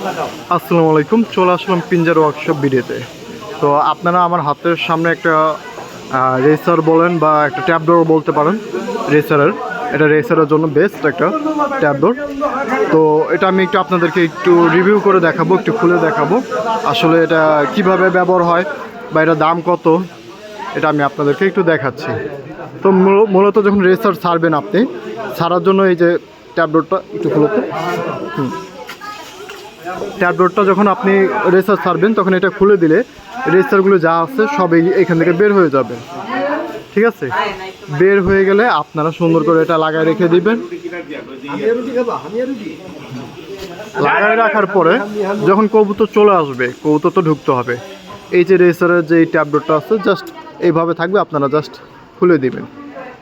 আসসালামু আলাইকুম, চলে আসলাম পিঞ্জার ওয়ার্কশপ ভিডিওতে। তো আপনারা আমার হাতের সামনে একটা রেসার বলেন বা একটা ট্যাব ডোর বলতে পারেন রেসারের। এটা রেসারের জন্য বেস্ট একটা ট্যাব ডোর। তো এটা আমি একটু আপনাদেরকে একটু রিভিউ করে দেখাবো, একটু খুলে দেখাবো আসলে এটা কিভাবে ব্যবহার হয় বা এটার দাম কত, এটা আমি আপনাদেরকে একটু দেখাচ্ছি। তো মূলত যখন রেসার ছাড়বেন আপনি, ছাড়ার জন্য এই যে ট্যাব ডোরটা একটু খুলে ট্যাবলেটটা যখন আপনি রেসার ছাড়বেন তখন এটা খুলে দিলে রেসারগুলো যা আছে সবই এখান থেকে বের হয়ে যাবে। ঠিক আছে, বের হয়ে গেলে আপনারা সুন্দর করে এটা লাগায় রেখে দিবেন। লাগায় রাখার পরে যখন কবুতর চলে আসবে, কবুতর তো ঢুকতে হবে, এই যে রেসারের যে ট্যাবলেটটা আছে জাস্ট এইভাবে থাকবে, আপনারা জাস্ট খুলে দিবেন।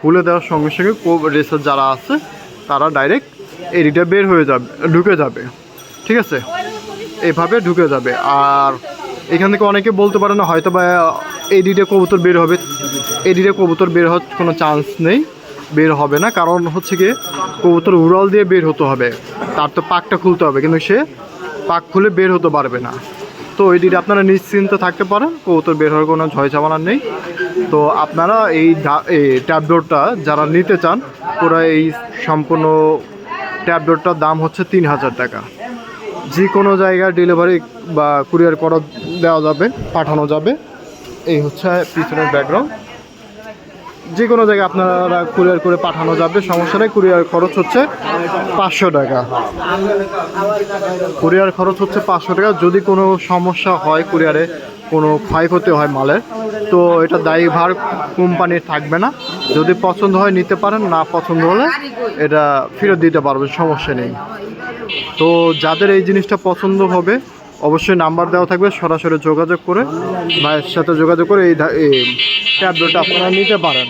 খুলে দেওয়ার সঙ্গে সঙ্গে রেসার যারা আছে তারা ডাইরেক্ট এদিকটা বের হয়ে যাবে, ঢুকে যাবে। ঠিক আছে, এভাবে ঢুকে যাবে। আর এখান থেকে অনেকে বলতে পারে না হয়তো বা এডিটে কবুতর বের হবে, এডিটে কবুতর বের হওয়ার কোনো চান্স নেই, বের হবে না। কারণ হচ্ছে কি, কবুতর উড়াল দিয়ে বের হতে হবে, তার তো পাকটা খুলতে হবে, কিন্তু সে পাক খুলে বের হতে পারবে না। তো এডিটে আপনারা নিশ্চিন্ত থাকতে পারেন, কবুতর বের হওয়ার কোনো ঝয় ঝামেলা নেই। তো আপনারা এই ট্যাবলেটটা যারা নিতে চান, পুরো এই সম্পূর্ণ ট্যাবলেটটার দাম হচ্ছে 3000 টাকা। যে কোনো জায়গায় ডেলিভারি বা কুরিয়ার করা দেওয়া যাবে, পাঠানো যাবে। এই হচ্ছে পিছনের ব্যাকগ্রাউন্ড। যে কোনো জায়গায় আপনারা কুরিয়ার করে পাঠানো যাবে, সমস্যা নেই। কুরিয়ার খরচ হচ্ছে 500 টাকা। কুরিয়ার খরচ হচ্ছে 500 টাকা। যদি কোনো সমস্যা হয়, কুরিয়ারে কোনো ক্ষয়ক্ষতি হয় মালের, তো এটা দায়ভার কোম্পানির থাকবে না। যদি পছন্দ হয় নিতে পারেন, না পছন্দ হলে এটা ফেরত দিতে পারবেন, সমস্যা নেই। তো যাদের এই জিনিসটা পছন্দ হবে অবশ্যই নাম্বার দেওয়া থাকবে, সরাসরি যোগাযোগ করে ভাইয়ের সাথে যোগাযোগ করে এই ট্যাবলেটটা আপনারা নিতে পারেন।